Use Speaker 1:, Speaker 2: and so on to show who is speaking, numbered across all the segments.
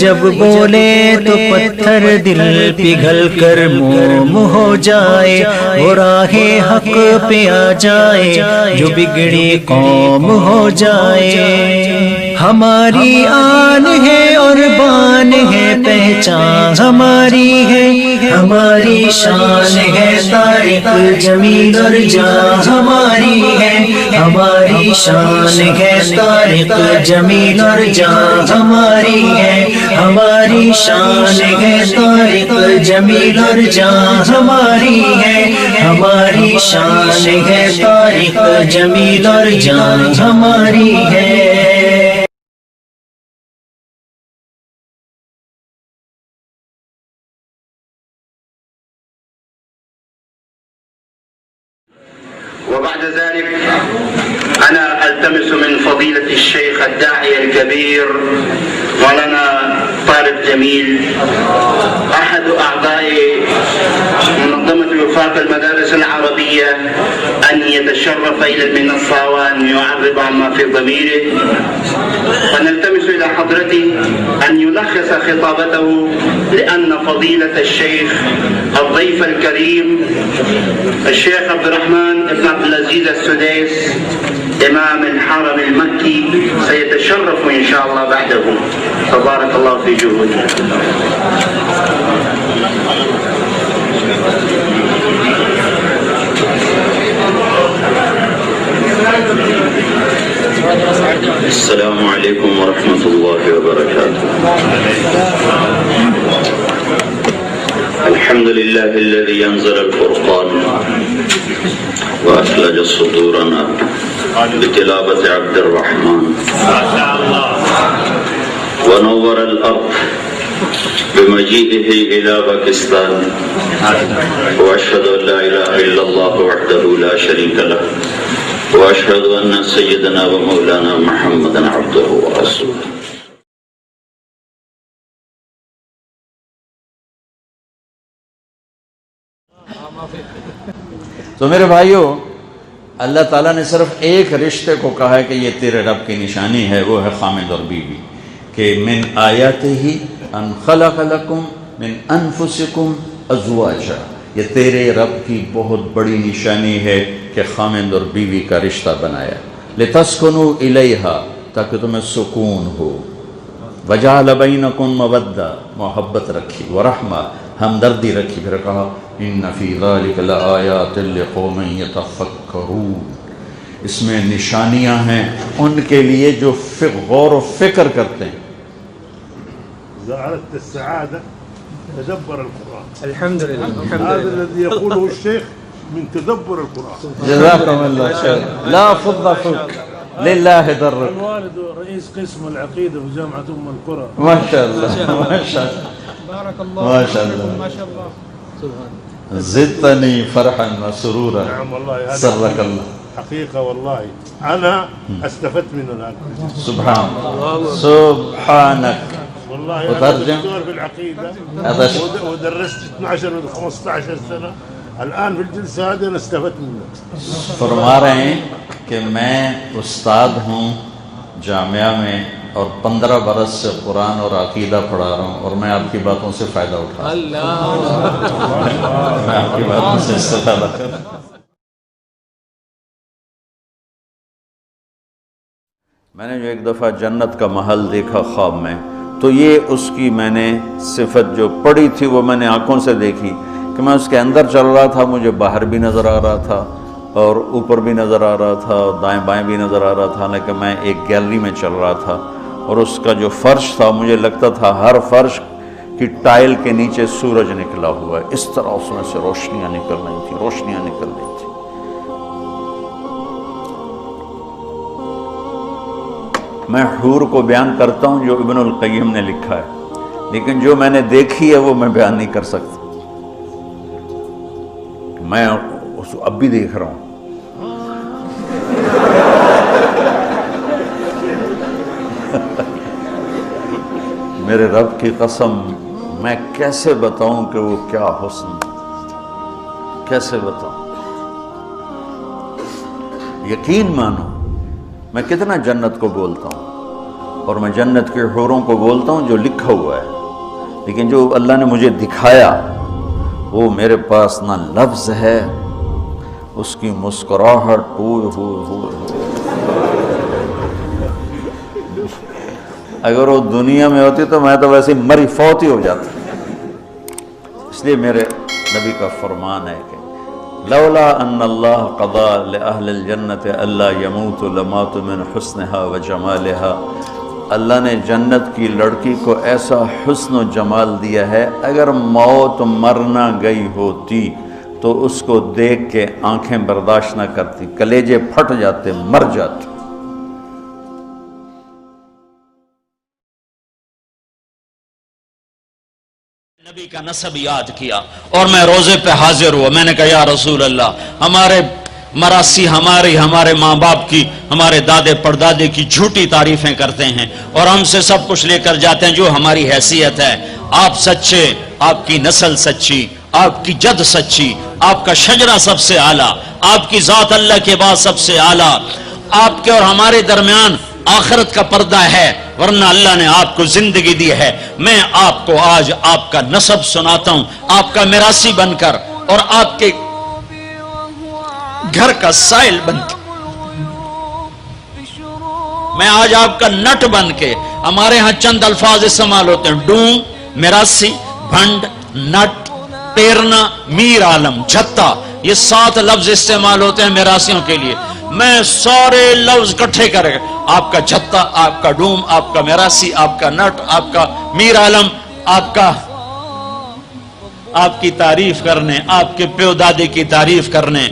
Speaker 1: جب بولے تو پتھر دل پگھل کر موم ہو جائے، وہ راہ حق پہ آ جائے جو بگڑی قوم ہو جائے۔ ہماری آن ہے اور بان ہے، پہچان ہماری ہے، ہماری شان ہے، طارق جمیل اور جان ہماری ہے، ہماری شان ہے، طارق جمیل اور جان ہماری ہے، ہماری شان ہے، طارق جمیل اور جان ہماری ہے، ہماری شان ہے، طارق جمیل اور جان ہماری ہے۔
Speaker 2: وبعد ذلك أنا ألتمس من فضيلة الشيخ الداعية الكبير مولانا طارق جميل أحد أعضاء منظمة وفاق المدارس العربية أن يتشرف إلى المنصة وأن يعرب عما في ضميره، فنلتمس إلى حضرته أن يلخص خطابته، لأن فضيلة الشيخ الضيف الكريم الشيخ عبد الرحمن بن عبد العزيز السديس إمام الحرم المكي سيتشرف إن شاء الله بعده، فبارك الله في جهوده.
Speaker 3: السلام علیکم ورحمۃ اللہ وبرکاتہ۔ الحمد لله الذي أنزل الفرقان وأثلج صدورنا بتلاوة عبد الرحمن ونور الأرض بمجيئه إلى باكستان، وأشهد أن لا إله إلا الله وحده لا شريك له، وأشهد أن سيدنا ومولانا محمدا عبده ورسوله۔
Speaker 4: تو میرے بھائیوں، اللہ تعالیٰ نے صرف ایک رشتے کو کہا ہے کہ یہ تیرے رب کی نشانی ہے، وہ ہے خامد اور بیوی، کہ من آیاتہ ان خلق لکم من انفسکم ازواجا، یہ تیرے رب کی بہت بڑی نشانی ہے کہ خامد اور بیوی کا رشتہ بنایا، لتسکنوا الیہا، تاکہ تمہیں سکون ہو، وجعل بینکم مودہ، محبت رکھی، ورحمہ، ہمدردی رکھی، پھر کہا ان فی ذلک لآیات لقوم یتفکرون، اس میں نشانیاں ہیں ان کے لیے جو غور و فکر کرتے ہیں۔
Speaker 5: إذا أردت السعادة تدبر القرآن. الحمد لله. هذا الذي يقوله الشيخ من تدبر القرآن.
Speaker 4: جزاكم الله خير. لا فض فك لله درك.
Speaker 5: الوالد رئيس قسم العقيدة في جامعة القرى.
Speaker 4: ما شاء الله ما شاء الله
Speaker 6: بارك الله
Speaker 4: ما شاء الله
Speaker 6: ما شاء الله. سبحان
Speaker 4: زدتني فرحا وسرورا.
Speaker 5: نعم والله هذا
Speaker 4: سرك الله.
Speaker 5: حقيقة والله أنا استفدت منه الآن.
Speaker 4: سبحان الله سبحانك.
Speaker 5: والله أنا
Speaker 4: وترجم
Speaker 5: دكتور في العقيدة ودرست 12 و 15 سنة، الآن في الجلسة هذه أنا استفدت منه.
Speaker 4: فرما رہے ہیں کہ میں استاد ہوں جامعہ میں اور 15 برس سے قرآن اور عقیدہ پڑھا رہا ہوں، اور میں آپ کی باتوں سے فائدہ اٹھا رہا ہوں۔ میں آپ کی باتوں سے استفادہ کر رہا ہوں۔ میں نے جو ایک دفعہ جنت کا محل دیکھا خواب میں، تو یہ اس کی میں نے صفت جو پڑھی تھی وہ میں نے آنکھوں سے دیکھی کہ میں اس کے اندر چل رہا تھا، مجھے باہر بھی نظر آ رہا تھا اور اوپر بھی نظر آ رہا تھا اور دائیں بائیں بھی نظر آ رہا تھا، حالانکہ میں ایک گیلری میں چل رہا تھا، اور اس کا جو فرش تھا مجھے لگتا تھا ہر فرش کی ٹائل کے نیچے سورج نکلا ہوا ہے، اس طرح اس میں سے روشنیاں نکل رہی تھیں، روشنیاں نکل رہی تھیں۔ میں حور کو بیان کرتا ہوں جو ابن القیم نے لکھا ہے، لیکن جو میں نے دیکھی ہے وہ میں بیان نہیں کر سکتا، میں اس اب بھی دیکھ رہا ہوں۔ میرے رب کی قسم، میں کیسے بتاؤں کہ وہ کیا حسن، کیسے بتاؤں؟ یقین مانو، میں کتنا جنت کو بولتا ہوں، اور میں جنت کے حوروں کو بولتا ہوں جو لکھا لکھا ہوا ہے، لیکن جو اللہ نے مجھے دکھایا وہ میرے پاس نہ لفظ ہے، اس کی مسکراہٹ اگر وہ دنیا میں ہوتی تو میں تو ویسے مری فوت ہی ہو جاتا۔ اس لیے میرے نبی کا فرمان ہے کہ لولا ان اللہ قضا لأہل الجنت الا یموت لمات من حسنها وجمالها، اللہ نے جنت کی لڑکی کو ایسا حسن و جمال دیا ہے، اگر موت مرنا گئی ہوتی تو اس کو دیکھ کے آنکھیں برداشت نہ کرتی، کلیجے پھٹ جاتے، مر جاتے۔
Speaker 7: نبی کا نسب یاد کیا اور میں روزے پہ حاضر ہوا، میں نے کہا یا رسول اللہ، ہمارے مراسی ہمارے ماں باپ کی، ہمارے دادے پردادے کی جھوٹی تعریفیں کرتے ہیں اور ہم سے سب کچھ لے کر جاتے ہیں جو ہماری حیثیت ہے۔ آپ سچے، آپ کی نسل سچی، آپ کی جد سچی، آپ کا شجرہ سب سے اعلیٰ، آپ کی ذات اللہ کے بعد سب سے اعلیٰ، آپ کے اور ہمارے درمیان آخرت کا پردہ ہے، ورنہ اللہ نے آپ کو زندگی دی ہے۔ میں آپ کو آج آپ کا نسب سناتا ہوں، آپ کا میراثی بن کر اور آپ کے گھر کا سائل بن کے، میں آج آپ کا نٹ بن کے، ہمارے ہاں چند الفاظ استعمال ہوتے ہیں، ڈون، میراثی، بھنڈ، نٹ، پیرنا، میر عالم، جھتا، یہ 7 لفظ استعمال ہوتے ہیں میراثیوں کے لیے۔ میں سارے لفظ اکٹھے کر کے آپ کا جھتا، آپ کا ڈوم، آپ کا میراثی، آپ کا نٹ، آپ کا میر عالم، آپ کی تعریف کرنے، آپ کے پیو دادے کی تعریف کرنے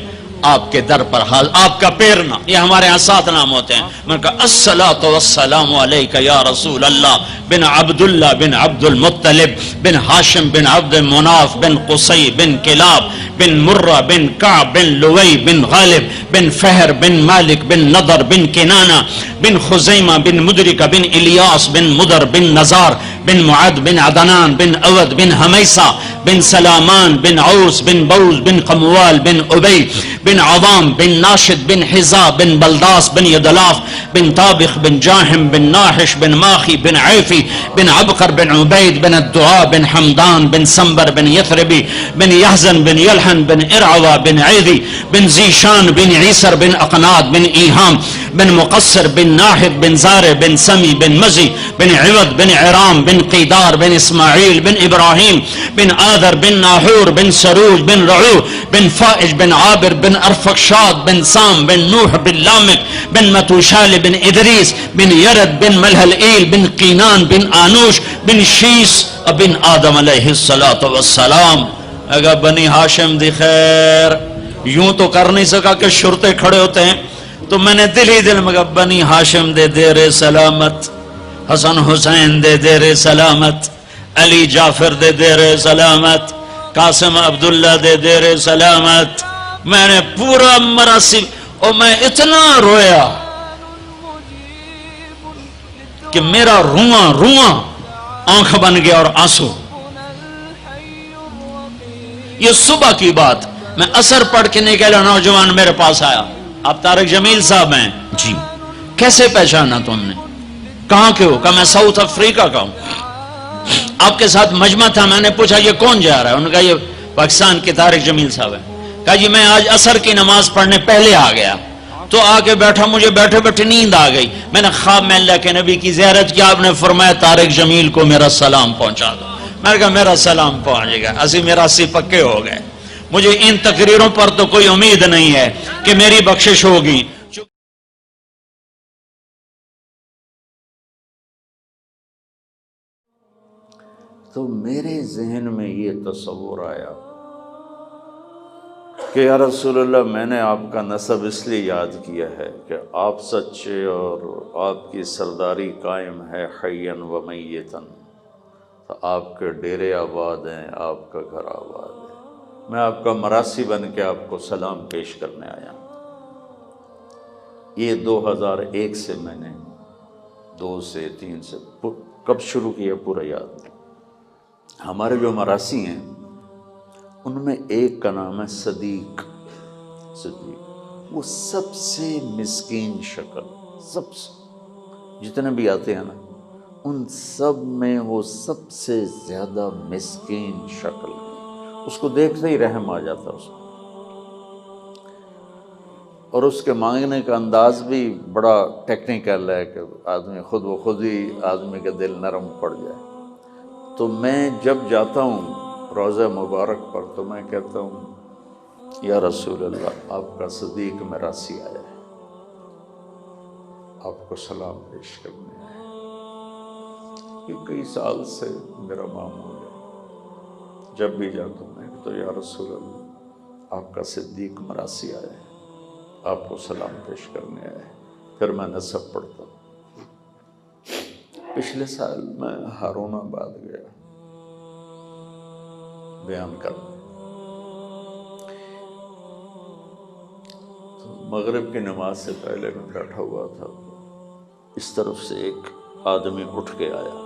Speaker 7: آپ کے در پر حال، آپ کا پیرنا، یہ ہمارے ہاں 7 نام ہوتے ہیں۔ میں نے کہا الصلاۃ والسلام علیک یا رسول اللہ بن عبداللہ بن عبد المطلب بن ہاشم بن عبد مناف بن قصی بن کلاب بن مرہ بن کعب بن لوی بن غالب بن فہر بن مالک بن نضر بن کنانہ بن خزیمہ بن مدرکہ بن الیاس بن مدر بن نزار بن معد بن عدنان بن اود بن حمیسہ بن سلامان بن عوس بن بوز بن قموال بن ابی بن عظام بن ناشد بن حزا بن بلداس بن یدلاف بن طابخ بن جاہم بن ناحش بن ماخی بن عیفی بن عبقر بن عبید بن الدعاء بن حمدان بن سنبر بن یثربی بن یحزن بن یلحن بن ارعوہ بن عیدی بن زیشان بن عیسر بن اقناد بن ایہام بن مقصر بن ناحب بن زار بن سمی بن مزی بن عوض بن عرام بن قیدار بن اسماعیل بن ابراہیم بن آذر بن ناحور بن سروج بن رعو بن فائج بن عابر بن ارفقشاد بن سام بن نوح بن لامک بن متوشال بن ادریس بن یرد بن ملحلئیل بن قینان بن آنوش بن شیس بن آدم علیہ السلام۔ اگر بنی ہاشم دی خیر، یوں تو کر نہیں سکا کہ شرطے کھڑے ہوتے ہیں، تو میں نے دل ہی دل میں کہا بنی ہاشم دے دیر سلامت، حسن حسین دے دیر سلامت، علی جعفر دے دیر سلامت، قاسم عبداللہ دے دیر سلامت۔ میں نے پورا مراسم، اور میں اتنا رویا کہ میرا رواں آنکھ بن گیا اور آنسو۔ یہ صبح کی بات، میں اثر پڑھ کے نکلا، نوجوان میرے پاس آیا، آپ طارق جمیل صاحب ہیں؟ جی۔ کیسے پہچانا تم نے؟ کہاں کے ہو؟ کہا میں ساؤتھ افریقہ کا ہوں۔ آپ کے ساتھ مجمع تھا، میں نے پوچھا یہ کون جا رہا ہے؟ انہوں نے کہا یہ پاکستان کے طارق جمیل صاحب ہیں۔ کہا جی میں آج عصر کی نماز پڑھنے پہلے آ گیا، تو آ کے بیٹھا، مجھے بیٹھے بیٹھے نیند آ گئی، میں نے خواب میں اللہ کے نبی کی زیارت کیا، آپ نے فرمایا طارق جمیل کو میرا سلام پہنچا دو۔ میں نے کہا میرا سلام پہنچے گا، اسی میراثی پکے ہو گئے۔ مجھے ان تقریروں پر تو کوئی امید نہیں ہے کہ میری بخشش ہوگی۔
Speaker 4: تو میرے ذہن میں یہ تصور آیا کہ یا رسول اللہ، میں نے آپ کا نسب اس لیے یاد کیا ہے کہ آپ سچے اور آپ کی سرداری قائم ہے حیاً و میتاً، تو آپ کے ڈیرے آباد ہیں، آپ کا گھر آباد ہے۔ میں آپ کا مراسی بن کے آپ کو سلام پیش کرنے آیا ہوں۔ یہ 2001 سے میں نے 2 سے 3 سے کب شروع کیا پورا یاد نہیں۔ ہمارے جو مراسی ہیں ان میں ایک کا نام ہے صدیق، وہ سب سے مسکین شکل، سب سے، جتنے بھی آتے ہیں نا ان سب میں وہ سب سے زیادہ مسکین شکل ہے، اس کو دیکھتے ہی رحم آ جاتا اس کو، اور اس کے مانگنے کا انداز بھی بڑا ٹیکنیکل ہے کہ آدمی خود بخود ہی آدمی کا دل نرم پڑ جائے۔ تو میں جب جاتا ہوں روضہ مبارک پر تو میں کہتا ہوں یا رسول اللہ، آپ کا صدیق میراثی آیا ہے، آپ کو سلام پیش کرنے آیا ہے۔ یہ کئی سال سے میرا معمول ہے، جب بھی جاتا ہوں میں کہتا ہوں یا رسول اللہ، آپ کا صدیق میراثی آیا ہے، آپ کو سلام پیش کرنے آیا ہے۔ پھر میں نسب پڑھتا ہوں۔ پچھلے سال میں ہارون آباد گیا بیان کرنے، تو مغرب کی نماز سے پہلے میں بیٹھا ہوا تھا، اس طرف سے ایک آدمی اٹھ کے آیا،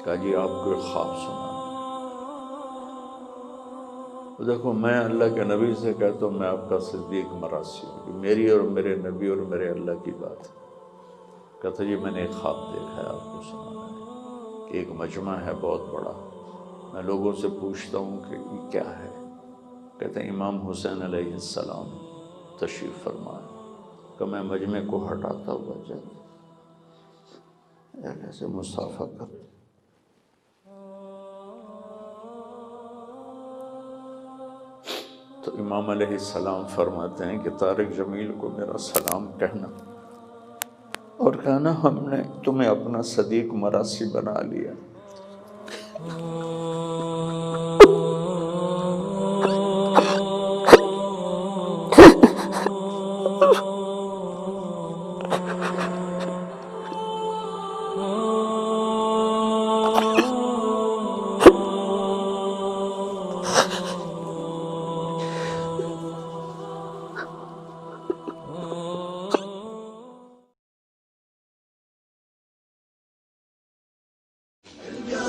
Speaker 4: کہا جی آپ کو ایک خواب سنا۔ دیکھو میں اللہ کے نبی سے کہتا ہوں میں آپ کا صدیق میراثی ہوں، میری اور میرے نبی اور میرے اللہ کی بات ہے۔ کہتا جی میں نے ایک خواب دیکھا ہے، آپ کو سنانا ہے کہ ایک مجمع ہے بہت بڑا، میں لوگوں سے پوچھتا ہوں کہ یہ کیا ہے، کہتے ہیں امام حسین علیہ السلام تشریف فرمائے، کہ میں مجمع کو ہٹاتا ہوا جب ایسے مصافحہ کرتا، تو امام علیہ السلام فرماتے ہیں کہ طارق جمیل کو میرا سلام کہنا اور کہنا ہم نے تمہیں اپنا صدیق میراثی بنا لیا۔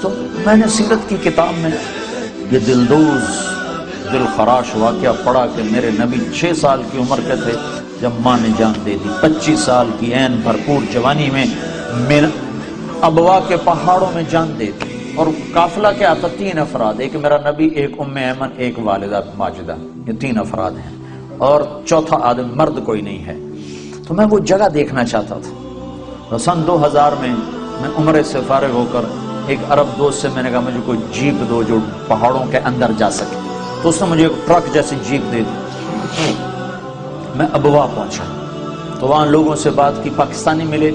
Speaker 4: تو میں نے سیرت کی کتاب میں یہ دلدوز دل خراش واقعہ پڑھا کہ میرے نبی 6 سال کی عمر کے تھے جب ماں نے جان دے دی، 25 سال کی عین بھرپور جوانی میں ابوا کے پہاڑوں میں جان دے دی، اور قافلہ کیا تھا 3 افراد، ایک میرا نبی، ایک ام ایمن، ایک والدہ ماجدہ، یہ 3 افراد ہیں، اور چوتھا آدم مرد کوئی نہیں ہے۔ تو میں وہ جگہ دیکھنا چاہتا تھا۔ سن 2000 میں عمرے سے فارغ ہو کر ایک عرب دوست سے میں نے کہا مجھے کوئی جیپ دو جو پہاڑوں کے اندر جا سکے، تو اس نے مجھے ایک ٹرک جیسی جیپ دے دی۔ میں ابوا پہنچا تو وہاں لوگوں سے بات کی، پاکستانی ملے،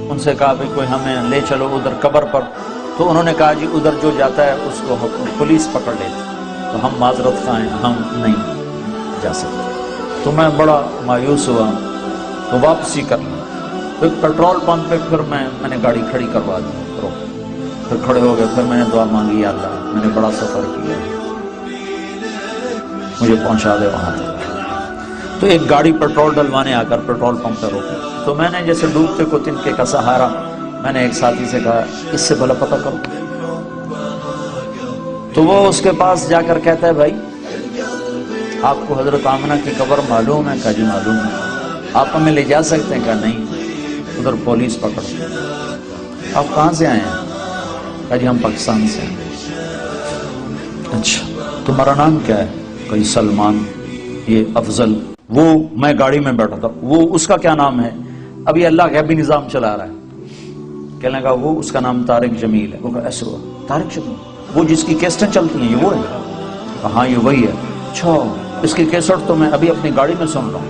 Speaker 4: ان سے کہا بھائی کوئی ہمیں لے چلو ادھر قبر پر، تو انہوں نے کہا جی ادھر جو جاتا ہے اس کو پولیس پکڑ لیتی، تو ہم معذرت خواہ ہیں، ہم نہیں جا سکتے۔ تو میں بڑا مایوس ہوا، تو واپسی کرنا، تو ایک پیٹرول پمپ پہ پھر میں نے گاڑی کھڑی کروا دی، پھر کھڑے ہو گئے، پھر میں نے دعا مانگی یا اللہ میں نے بڑا سفر کیا، مجھے پہنچا دے وہاں تک۔ تو ایک گاڑی پیٹرول ڈلوانے آ کر پیٹرول پمپ پہ روکی، تو میں نے جیسے ڈوبتے کو تنکے کا سہارا، میں نے ایک ساتھی سے کہا اس سے بھلا پتہ کرو، تو وہ اس کے پاس جا کر کہتا ہے بھائی آپ کو حضرت آمنہ کی قبر معلوم ہے؟ کہا جی معلوم ہے۔ آپ ہمیں لے جا سکتے ہیں؟ کہا نہیں، ادھر پولیس پکڑ۔ آپ کہاں سے آئے ہیں؟ کہا جی ہم پاکستان سے ہیں۔ اچھا تمہارا نام کیا ہے؟ کہا جی سلمان، یہ افضل۔ وہ میں گاڑی میں بیٹھا تھا، وہ اس کا کیا نام ہے؟ ابھی اللہ غیبی نظام چلا رہا ہے۔ کہنے لگا وہ اس کا نام طارق جمیل ہے۔ وہ کہا ایسے ہوا طارق جمیل، وہ جس کی کیسٹیں چلتی ہیں یہ وہ ہے؟ کہا ہاں یہ وہی ہے۔ اچھا اس کی کیسٹ تو میں ابھی اپنی گاڑی میں سن رہا ہوں،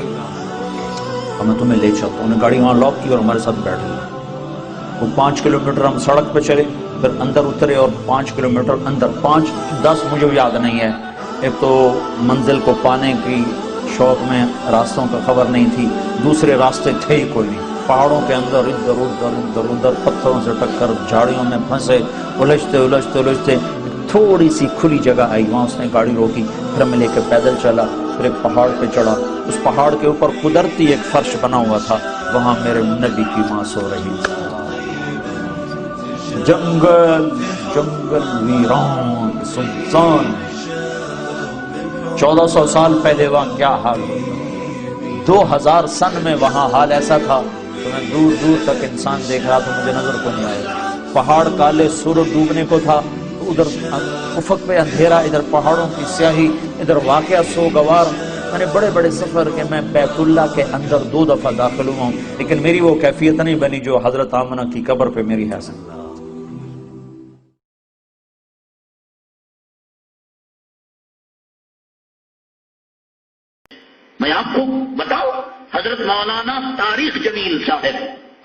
Speaker 4: اور میں تمہیں لے چلتا ہوں۔ انہوں نے گاڑی وہاں لاک کی اور ہمارے ساتھ بیٹھ گئے۔ وہ 5 کلومیٹر ہم سڑک پہ چلے، پھر اندر اترے اور 5 کلومیٹر اندر، 5-10 مجھے یاد نہیں ہے۔ ایک تو منزل کو پانے کی شوق میں راستوں کا خبر نہیں تھی، دوسرے راستے تھے ہی کوئی نہیں، پہاڑوں کے اندر ادھر ادھر پتھروں سے ٹکر، جھاڑیوں میں پھنسے، الجھتے تھوڑی سی کھلی جگہ آئی، وہاں اس نے گاڑی روکی، پھر میں لے کے پیدل چلا، پھر ایک پہاڑ پہ چڑھا۔ اس پہاڑ کے اوپر قدرتی ایک فرش بنا ہوا تھا، وہاں میرے نبی کی ماں سو رہی تھی۔ جنگل
Speaker 7: جنگل ویران سنسان. 1400 سال پہلے وہاں کیا حال ہوتا، 2000 سن میں وہاں حال ایسا تھا تو میں دور دور تک انسان دیکھ رہا تو مجھے نظر کو نہیں آیا. پہاڑ کالے سورج ڈوبنے کو تھا، ادھر افق پہ اندھیرا، ادھر پہاڑوں کی سیاہی، ادھر واقعہ سوگوار. میں نے بڑے بڑے سفر کہ میں بیت اللہ کے اندر 2 دفعہ داخل ہوا ہوں، لیکن میری وہ کیفیت نہیں بنی جو حضرت آمنہ کی قبر پہ میری ہے.
Speaker 2: میں آپ کو بتاؤں، حضرت مولانا طارق جمیل صاحب،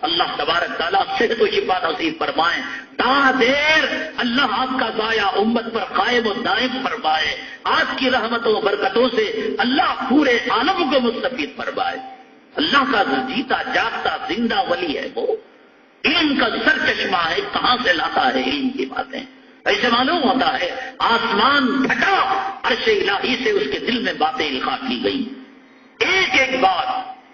Speaker 2: اللہ تبارک تعالیٰ صحت و شفا نصیب فرمائیں، تا دیر اللہ آپ کا ضائع امت پر قائم و دائم فرمائے. آپ کی رحمتوں و برکتوں سے اللہ پورے عالم کو مستفید فرمائے. اللہ کا جیتا جاگتا زندہ ولی ہے وہ، علم کا سر چشمہ ہے. کہاں سے لاتا ہے علم کی باتیں؟ ایسے معلوم ہوتا ہے آسمان پھٹا، عرش الہی سے اس کے دل میں باتیں القاء کی گئی. ایک ایک بات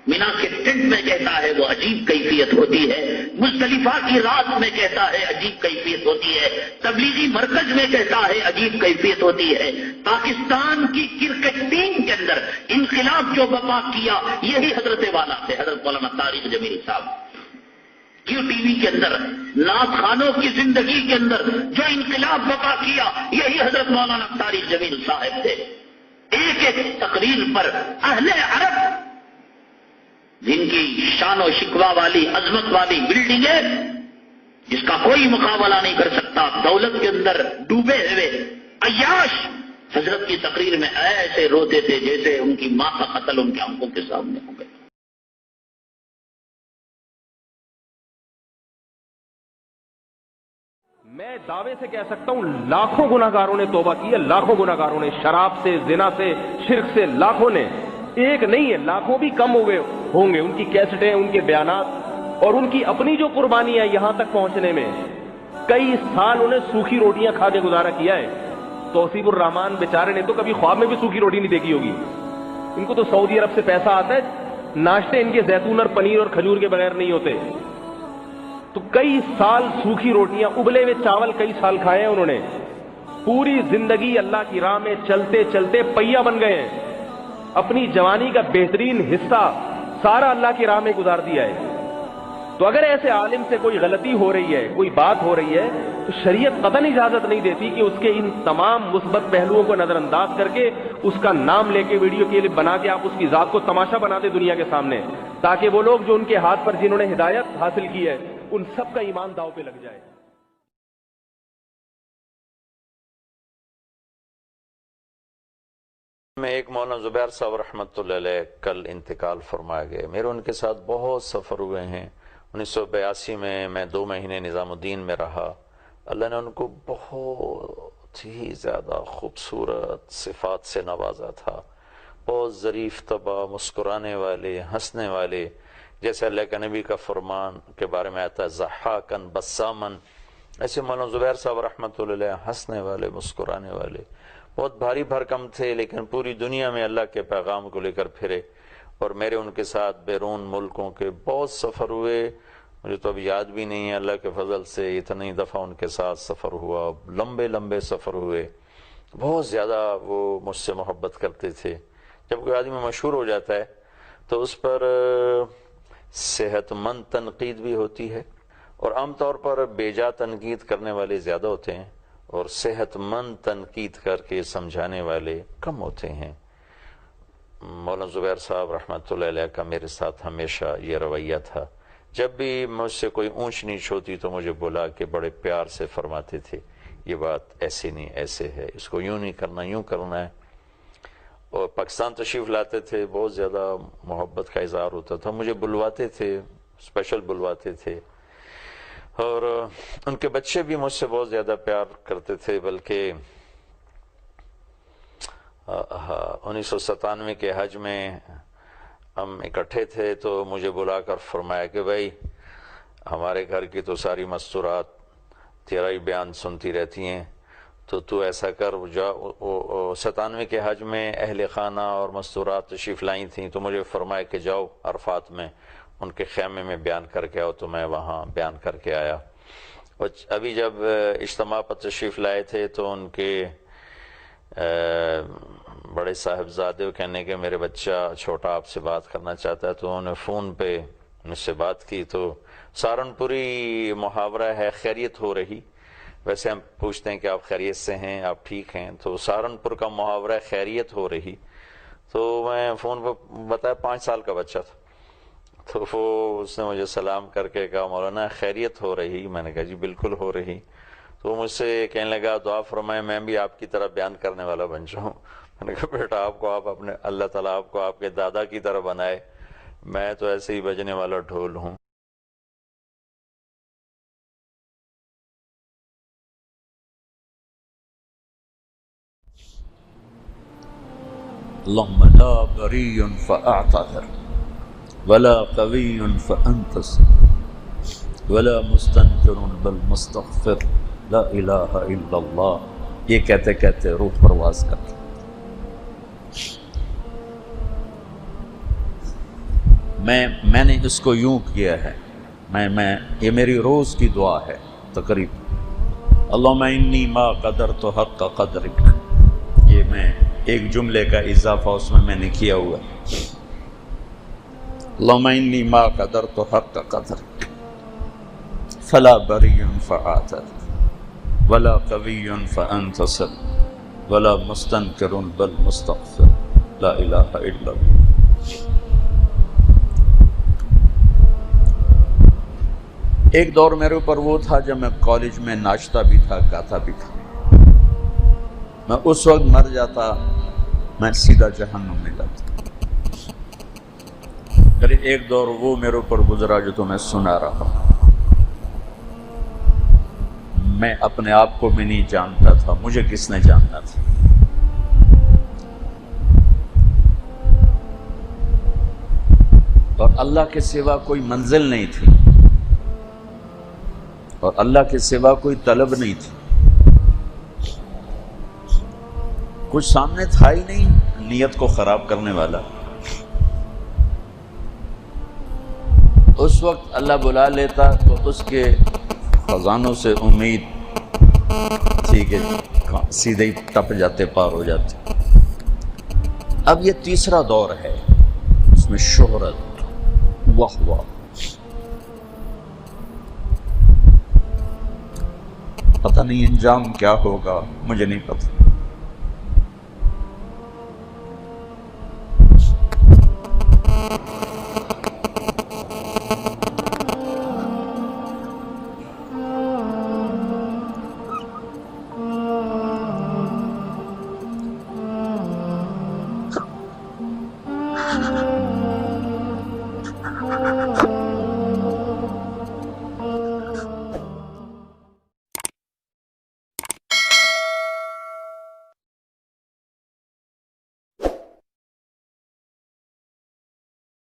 Speaker 2: مینا کے ٹینٹ میں کہتا ہے وہ عجیب کیفیت ہوتی ہے، مزدلفہ کی رات میں کہتا ہے عجیب کیفیت ہوتی ہے، تبلیغی مرکز میں کہتا ہے عجیب کیفیت ہوتی ہے. پاکستان کی کرکٹ ٹیم کے اندر انقلاب جو برپا کیا یہی حضرت والا سے، حضرت مولانا طارق جمیل صاحب. کیو ٹی وی کے اندر نعت خانوں کی زندگی کے اندر جو انقلاب برپا کیا یہی حضرت مولانا طارق جمیل صاحب تھے. ایک ایک تقریر پر اہل عرب جن کی شان و شکوہ والی عظمت والی بلڈنگیں جس کا کوئی مقابلہ نہیں کر سکتا، دولت کے اندر ڈوبے ہوئے عیاش حضرت کی تقریر میں ایسے روتے تھے جیسے ان کی ماں کا قتل ان کی آنکھوں کے سامنے ہو گیا.
Speaker 8: میں دعوے سے کہہ سکتا ہوں لاکھوں گناہگاروں نے توبہ کی ہے، لاکھوں گناہگاروں نے، شراب سے، زنا سے، شرک سے لاکھوں نے. ایک نہیں ہے، لاکھوں بھی کم ہو گئے ہوں گے. ان کی کیسٹیں، ان کے بیانات اور ان کی اپنی جو قربانی ہے یہاں تک پہنچنے میں، کئی سال انہیں سوکھی روٹیاں کھا کے گزارا کیا ہے. توصیف الرحمان بیچارے نے تو کبھی خواب میں بھی سوکھی روٹی نہیں دیکھی ہوگی. ان کو تو سعودی عرب سے پیسہ آتا ہے، ناشتے ان کے زیتون اور پنیر اور کھجور کے بغیر نہیں ہوتے. تو کئی سال سوکھی روٹیاں، ابلے ہوئے چاول کئی سال کھائے ہیں انہوں نے. پوری زندگی اللہ کی راہ میں چلتے چلتے پہیا بن گئے ہیں. اپنی جوانی کا بہترین حصہ سارا اللہ کی راہ میں گزار دیا ہے. تو اگر ایسے عالم سے کوئی غلطی ہو رہی ہے، کوئی بات ہو رہی ہے، تو شریعت قطعاً اجازت نہیں دیتی کہ اس کے ان تمام مثبت پہلوؤں کو نظر انداز کر کے اس کا نام لے کے ویڈیو کلپ بنا کے آپ اس کی ذات کو تماشا بنا دیں دنیا کے سامنے، تاکہ وہ لوگ جو ان کے ہاتھ پر جنہوں نے ہدایت حاصل کی ہے ان سب کا ایمان داؤ پہ لگ جائے.
Speaker 4: میں ایک مولانا زبیر صاحب رحمۃ اللہ علیہ کل انتقال فرما گئے. میرے ان کے ساتھ بہت سفر ہوئے ہیں. 1982 میں 2 مہینے نظام الدین میں رہا. اللہ نے ان کو بہت ہی زیادہ خوبصورت صفات سے نوازا تھا. بہت ظریف طبع، مسکرانے والے، ہنسنے والے، جیسے اللہ کے نبی کا فرمان کے بارے میں آتا ہے ضحاکن بسامن، ایسے مولانا زبیر صاحب رحمۃ اللہ علیہ ہنسنے والے، مسکرانے والے. بہت بھاری بھرکم تھے لیکن پوری دنیا میں اللہ کے پیغام کو لے کر پھرے. اور میرے ان کے ساتھ بیرون ملکوں کے بہت سفر ہوئے. مجھے تو اب یاد بھی نہیں ہے، اللہ کے فضل سے اتنی دفعہ ان کے ساتھ سفر ہوا. لمبے لمبے سفر ہوئے. بہت زیادہ وہ مجھ سے محبت کرتے تھے. جب کوئی آدمی مشہور ہو جاتا ہے تو اس پر صحت مند تنقید بھی ہوتی ہے، اور عام طور پر بیجا تنقید کرنے والے زیادہ ہوتے ہیں اور صحت مند تنقید کر کے سمجھانے والے کم ہوتے ہیں. مولانا زبیر صاحب رحمۃ اللہ علیہ کا میرے ساتھ ہمیشہ یہ رویہ تھا. جب بھی مجھ سے کوئی اونچ نیچ ہوتی تو مجھے بلا کے بڑے پیار سے فرماتے تھے یہ بات ایسے نہیں ایسے ہے، اس کو یوں نہیں کرنا، یوں کرنا ہے. اور پاکستان تشریف لاتے تھے، بہت زیادہ محبت کا اظہار ہوتا تھا. مجھے بلواتے تھے، اسپیشل بلواتے تھے. اور ان کے بچے بھی مجھ سے بہت زیادہ پیار کرتے تھے. بلکہ 1997 کے حج میں ہم اکٹھے تھے تو مجھے بلا کر فرمایا کہ بھائی ہمارے گھر کی تو ساری مستورات تیرا ہی بیان سنتی رہتی ہیں، تو ایسا کر جا. 97 کے حج میں اہل خانہ اور مستورات تشریف لائی تھیں تو مجھے فرمایا کہ جاؤ عرفات میں ان کے خیمے میں بیان کر کے آؤ. تو میں وہاں بیان کر کے آیا. ابھی جب اجتماع پر تشریف لائے تھے تو ان کے بڑے صاحبزادے کہنے کہ میرے بچہ چھوٹا آپ سے بات کرنا چاہتا ہے، تو انہوں نے فون پہ مجھ سے بات کی. تو سہارنپوری محاورہ ہے خیریت ہو رہی. ویسے ہم پوچھتے ہیں کہ آپ خیریت سے ہیں، آپ ٹھیک ہیں، تو سہارنپور کا محاورہ خیریت ہو رہی. تو میں فون پہ بتایا 5 سال کا بچہ تھا، تو وہ اس نے مجھے سلام کر کے کہا مولانا خیریت ہو رہی. میں نے کہا جی بالکل ہو رہی. تو وہ مجھ سے کہنے لگا دعا فرمائے میں بھی آپ کی طرح بیان کرنے والا بن جاؤں. میں نے کہا بیٹا آپ کو اپنے اللہ تعالیٰ آپ کو آپ کے دادا کی طرح بنائے، میں تو ایسے ہی بجنے والا ڈھول ہوں. اللهم لا بري فأعتذر ولا قوي فأنتصر ولا مستنكر بل مستغفر لا الہ الا اللہ. یہ کہتے کہتے روح پرواز کرتے. میں نے اس کو یوں کیا ہے، میں یہ میری روز کی دعا ہے تقریبا. اللہم انی ما قدرت حق قدرک، یہ میں ایک جملے کا اضافہ اس میں نے کیا ہوا. اللہم انی ما قدرت حق قدرک فلا بری فاعتذر ولا قوی فانتصر ولا مستنکر بل مستغفر لا الہ الا اللہ. ایک دور میرے اوپر وہ تھا جب میں کالج میں ناچتا بھی تھا، گاتا بھی تھا. میں اس وقت مر جاتا، میں سیدھا جہنم میں جاتا. پھر ایک دور وہ میرے اوپر گزرا جو تو میں سنا رہا ہوں. میں اپنے آپ کو بھی نہیں جانتا تھا، مجھے کس نے جاننا تھا. اور اللہ کے سوا کوئی منزل نہیں تھی، اور اللہ کے سوا کوئی طلب نہیں تھی. کچھ سامنے تھا ہی نہیں نیت کو خراب کرنے والا. اس وقت اللہ بلا لیتا تو اس کے خزانوں سے امید تھی کہ سیدھے ہی ٹپ جاتے، پار ہو جاتے. اب یہ تیسرا دور ہے، اس میں شہرت، واہ واہ، پتہ نہیں انجام کیا ہوگا، مجھے نہیں پتہ.